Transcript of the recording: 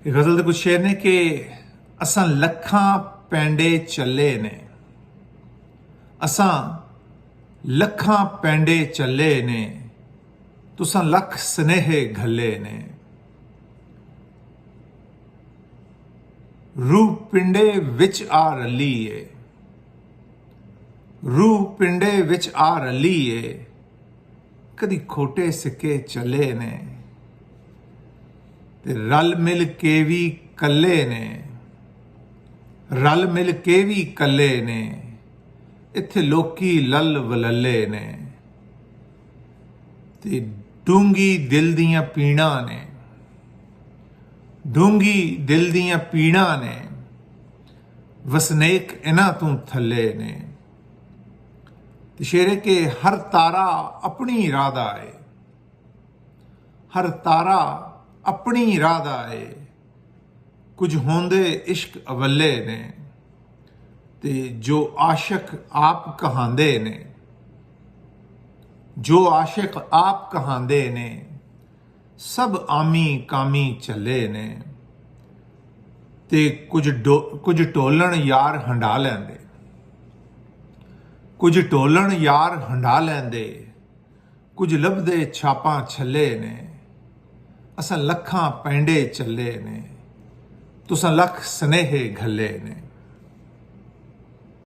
ਇਹ ਗਜ਼ਲ ਦੇ ਕੁਝ ਸ਼ੇਰ ਨੇ ਕਿ ਅਸਾਂ ਲੱਖਾਂ ਪੈਂਡੇ ਚੱਲੇ ਨੇ, ਅਸਾਂ ਲੱਖਾਂ ਪੈਂਡੇ ਚੱਲੇ ਨੇ, ਤੁਸਾਂ ਲੱਖ ਸਨੇਹੇ ਘੱਲੇ ਨੇ। रूह पिंडे विच आ रली है, रूह पिंडे विच आ रली है, कदी खोटे सिक्के चले ने ते रल मिल के भी कल्ले ने, रल मिल के भी कल्ले ने, इत्थे लोकी लल वलल्ले ने ते डूंगी दिल दियां पीड़ा ने, डूंगी दिल दियां पीड़ा ने, वसनेक इन्हां तू थले ने। ते शेरे के हर तारा अपनी इरादा है, हर तारा अपनी इरादा है, कुछ होंदे इश्क अवल्ले ने ते जो आशिक आप कहांदे ने, जो आशिक आप कहांदे ने, सब आमी कामी चले ने ते कुछ टोलन यार हंडा लैंदे, कुछ टोलन यार हंडा लैंदे, कुछ लभदे छापां छले ने, असां लखां पैंडे चले ने, तुसां लख सनेहे घल्ले ने।